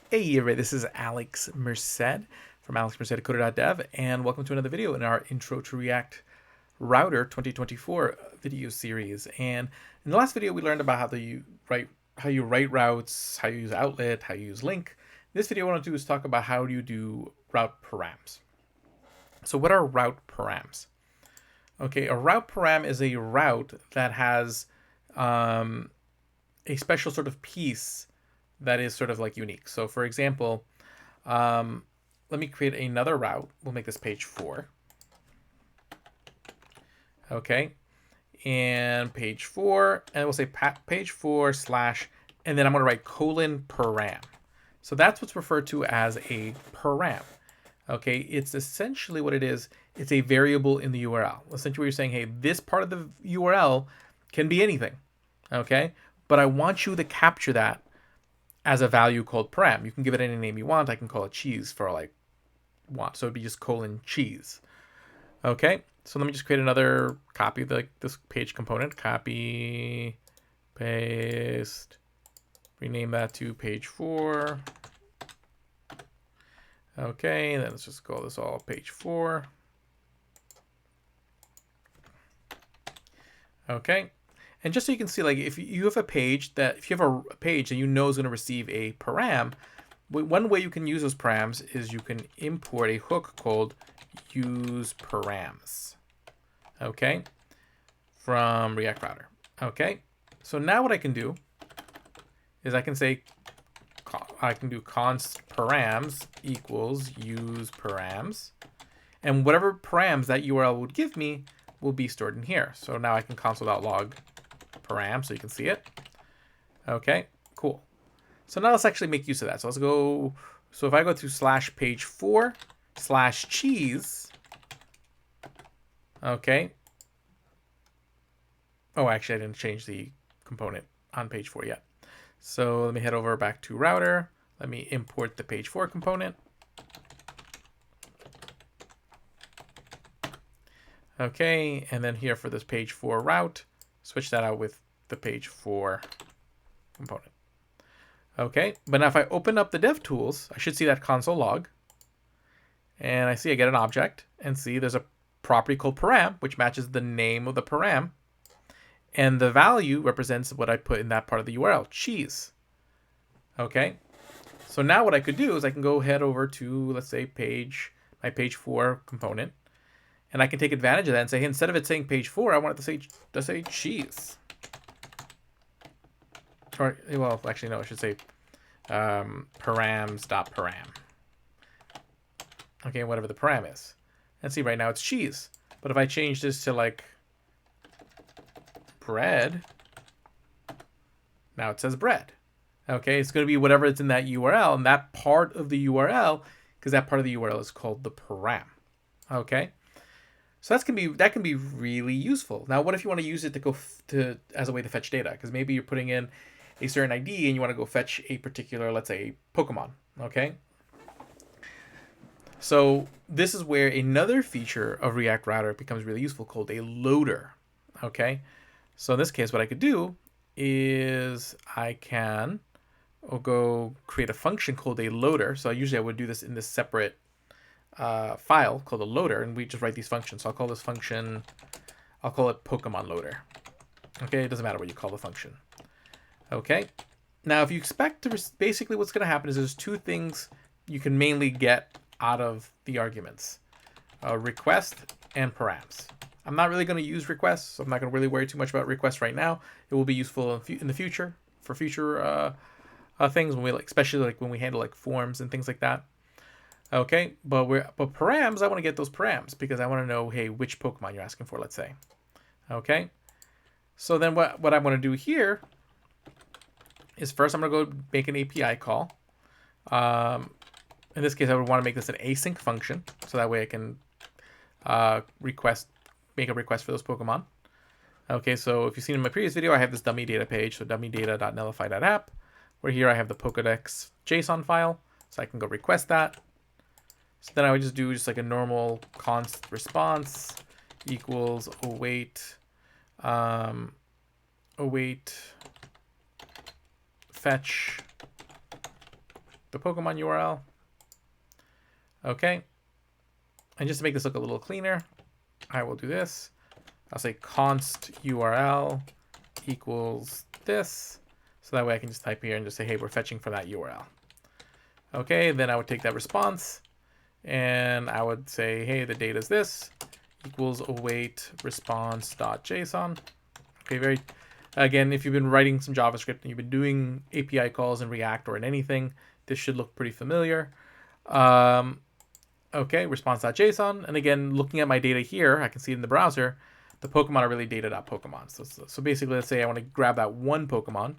Hey everybody, this is Alex Merced from alexmercedcoder.dev, and welcome to another video in our Intro to React Router 2024 video series. And in the last video, we learned about how you write routes, how you use outlet, how you use link. In this video, what I want to do is talk about how do you do route params. So what are route params? Okay, a route param is a route that has a special sort of piece that is sort of like unique. So for example, let me create another route. We'll make this page 4. Okay, and page 4, and we'll say page 4 slash, and then I'm going to write colon param. So that's what's referred to as a param. Okay, it's essentially what it is. It's a variable in the URL. Essentially, you're saying, hey, this part of the URL can be anything. Okay, but I want you to capture that as a value called param. You can give it any name you want. I can call it cheese for all I want. So it'd be just colon cheese. Okay, so let me just create another copy of this page component. Copy, paste, rename that to page 4. Okay, and then let's just call this all page 4. Okay, and just so you can see, like if you have a page that you know is going to receive a param, one way you can use those params is you can import a hook called useParams. Okay, from React Router. Okay, so now what I can do is I can say I can do const params equals useParams, and whatever params that URL would give me will be stored in here. So now I can console.log param so you can see it. Okay, cool. So now let's actually make use of that. So let's go. So if I go to slash page 4 slash cheese. Okay. Oh, actually, I didn't change the component on page 4 yet. So let me head over back to router. Let me import the page 4 component. Okay, and then here for this page 4 route, switch that out with the page 4 component. Okay, but now if I open up the DevTools, I should see that console log. And I see I get an object, and see there's a property called param, which matches the name of the param. And the value represents what I put in that part of the URL, cheese. Okay, so now what I could do is I can go head over to, let's say, my page 4 component. And I can take advantage of that and say, hey, instead of it saying page 4, I want it to say cheese. Or, well, actually, no, I should say params.param. Okay, whatever the param is. And see, right now it's cheese. But if I change this to like bread, now it says bread. Okay, it's going to be whatever it's in that URL, and that part of the URL, because that part of the URL is called the param. Okay. So that can be really useful. Now, what if you want to use it as a way to fetch data? Because maybe you're putting in a certain ID and you want to go fetch a particular, let's say, Pokemon. Okay. So this is where another feature of React Router becomes really useful, called a loader. Okay. So in this case, what I could do is I can go create a function called a loader. So usually I would do this in this separate file called a loader, and we just write these functions. So I'll call this function, I'll call it Pokemon loader. Okay, it doesn't matter what you call the function. Okay, now if you expect to, basically what's going to happen is there's two things you can mainly get out of the arguments, request and params. I'm not really going to use requests, so I'm not going to really worry too much about requests right now. It will be useful in the future for future things, especially like when we handle like forms and things like that. Okay, but params, I want to get those params because I want to know, hey, which Pokemon you're asking for, let's say. Okay, so then what I'm going to do here is first I'm going to go make an API call. In this case, I would want to make this an async function, so that way I can make a request for those Pokemon. Okay, so if you've seen in my previous video, I have this dummy data page, so dummydata.nullify.app, where here I have the Pokedex JSON file, so I can go request that. So then I would just do like a normal const response equals await fetch the Pokemon URL. Okay. And just to make this look a little cleaner, I will do this. I'll say const URL equals this. So that way I can just type here and just say, hey, we're fetching from that URL. Okay, then I would take that response and I would say, hey, the data is this equals await response.json. Okay, again, if you've been writing some JavaScript and you've been doing API calls in React or in anything, this should look pretty familiar. Okay, response.json. And again, looking at my data here, I can see it in the browser, the Pokemon are really data.pokemon. So basically, let's say I want to grab that one Pokemon.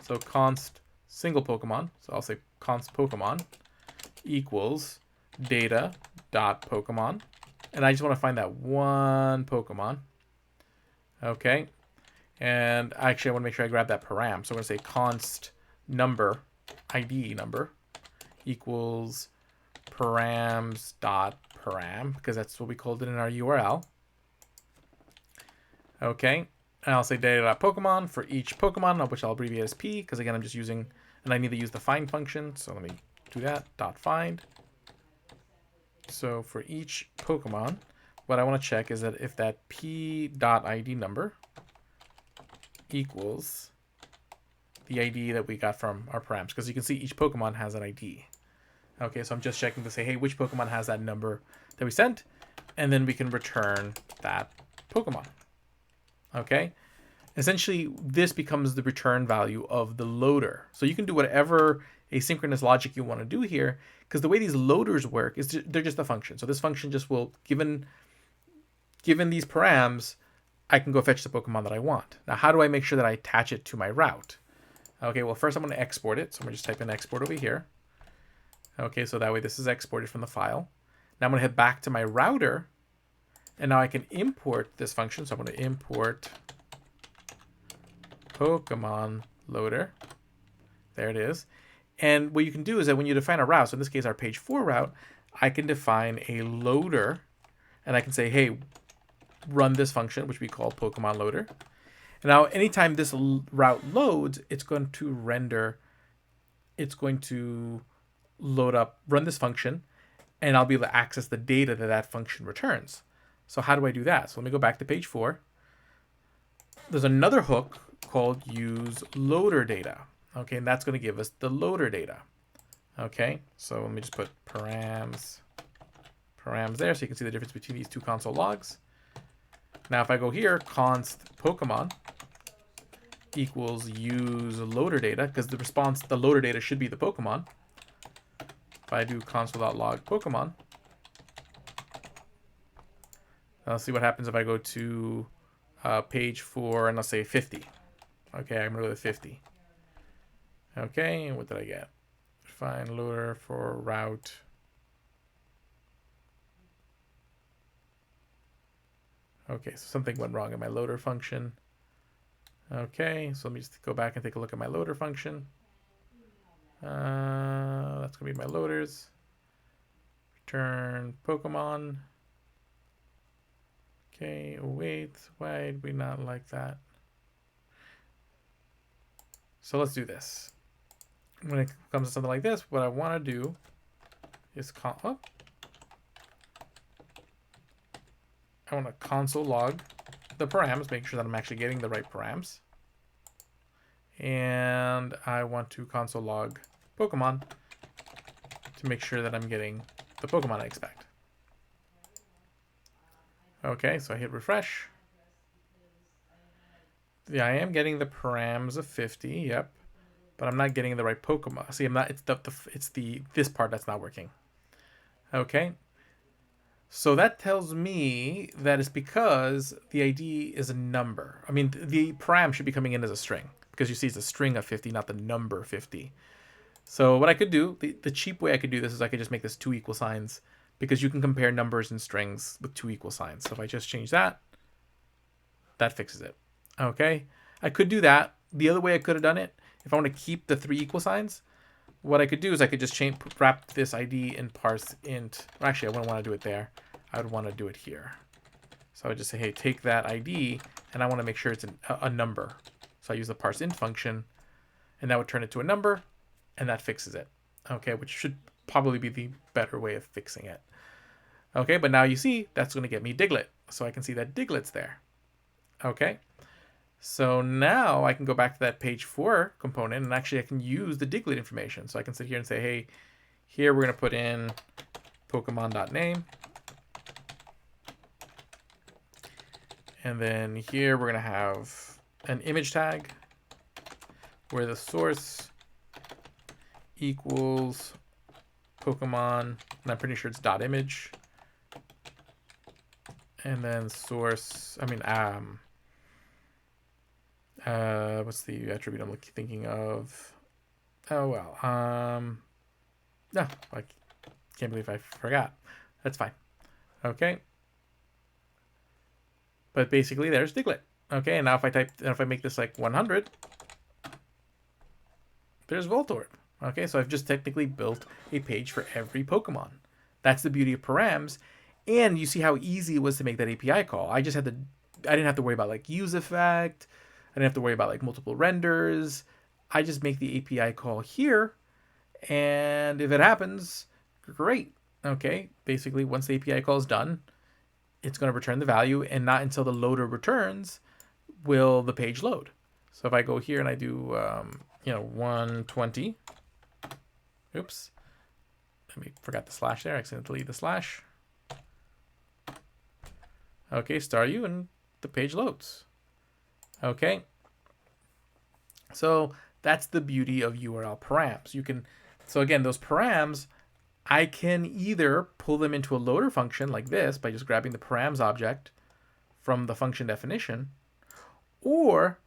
So const single Pokemon. So I'll say const Pokemon equals data.pokemon. And I just want to find that one Pokemon. Okay. And actually, I want to make sure I grab that param. So I'm going to say const number, ID number, equals params.param, because that's what we called it in our URL. Okay. And I'll say data.pokemon for each Pokemon, which I'll abbreviate as P, because again, I'm just using, and I need to use the find function. So let me do that, .find. So for each Pokemon, what I want to check is that if that p.id number equals the ID that we got from our params, because you can see each Pokemon has an ID. Okay, so I'm just checking to say, hey, which Pokemon has that number that we sent, and then we can return that Pokemon. Okay, essentially this becomes the return value of the loader. So you can do whatever asynchronous logic you want to do here, because the way these loaders work is they're just a function. So this function just will, given these params, I can go fetch the Pokemon that I want. Now, how do I make sure that I attach it to my route? Okay, well, first I'm going to export it. So I'm going to just type in export over here. Okay, so that way this is exported from the file. Now I'm going to head back to my router, and now I can import this function. So I'm going to import Pokemon loader. There it is. And what you can do is that when you define a route, so in this case our page 4 route, I can define a loader, and I can say, hey, run this function, which we call Pokemon loader. And now anytime this route loads, it's going to load up, run this function, and I'll be able to access the data that that function returns. So how do I do that? So let me go back to page 4. There's another hook called useLoaderData. Okay, and that's going to give us the loader data. Okay, so let me just put params there so you can see the difference between these two console logs. Now if I go here, const Pokemon equals useLoaderData, because the loader data should be the Pokemon. If I do console.log Pokemon, I'll see what happens if I go to page 4 and let's say 50. Okay, I'm going to go to 50. Okay, and what did I get? Find loader for route. Okay, so something went wrong in my loader function. Okay, so let me just go back and take a look at my loader function. That's going to be my loaders. Return Pokemon. Okay, wait, why did we not like that? So let's do this. When it comes to something like this, what I want to do is I want to console log the params, make sure that I'm actually getting the right params. And I want to console log Pokemon to make sure that I'm getting the Pokemon I expect. Okay, so I hit refresh. Yeah, I am getting the params of 50, yep. But I'm not getting the right Pokemon. See, I'm not, it's this part that's not working. Okay. So that tells me that it's because the ID is a number. I mean, the param should be coming in as a string, because you see it's a string of 50, not the number 50. So what I could do, the cheap way I could do this is I could just make this 2 equal signs, because you can compare numbers and strings with 2 equal signs. So if I just change that, that fixes it. Okay. I could do that. The other way I could have done it, if I want to keep the 3 equal signs, what I could do is I could just wrap this ID in parse int. Or actually, I wouldn't want to do it there. I would want to do it here. So I would just say, hey, take that ID, and I want to make sure it's a number. So I use the parse int function, and that would turn it to a number, and that fixes it. okay, which should probably be the better way of fixing it. Okay, but now you see that's going to get me Diglet. So I can see that Diglet's there. Okay, so now I can go back to that page 4 component and actually I can use the Diglet information. So I can sit here and say, hey, here we're going to put in Pokemon.name. And then here we're going to have an image tag where the source equals Pokemon, and I'm pretty sure it's .image. And then source, what's the attribute I'm thinking of? Oh, well, no, I can't believe I forgot. That's fine. Okay. But basically there's Diglett. Okay, and now if I make this like 100, there's Voltorb. Okay, so I've just technically built a page for every Pokemon. That's the beauty of Params. And you see how easy it was to make that API call. I didn't have to worry about like use effect. I didn't have to worry about like multiple renders. I just make the API call here. And if it happens, great. Okay, basically once the API call is done, it's going to return the value, and not until the loader returns will the page load. So if I go here and I do, 120. Oops. Forgot the slash there. I accidentally delete the slash. Okay, star U, and the page loads. Okay. So that's the beauty of URL params. So again, those params, I can either pull them into a loader function like this by just grabbing the params object from the function definition, or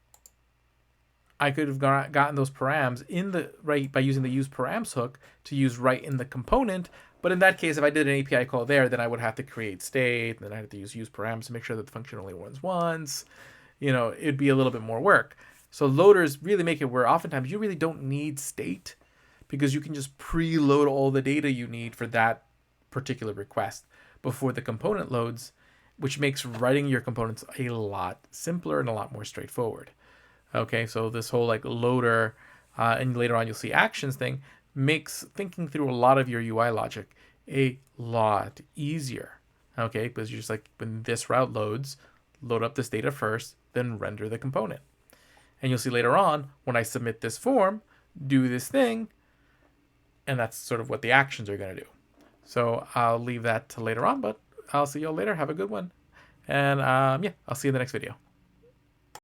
I could have gotten those params by using the useParams hook to use right in the component. But in that case, if I did an API call there, then I would have to create state, and then I have to use useParams to make sure that the function only runs once. It'd be a little bit more work. So loaders really make it where oftentimes you really don't need state, because you can just preload all the data you need for that particular request before the component loads, which makes writing your components a lot simpler and a lot more straightforward. Okay, so this whole like loader, and later on you'll see actions thing, makes thinking through a lot of your UI logic a lot easier. Okay, because you're just like, when this route loads, load up this data first, then render the component. And you'll see later on, when I submit this form, do this thing, and that's sort of what the actions are going to do. So I'll leave that to later on, but I'll see y'all later. Have a good one. And yeah, I'll see you in the next video.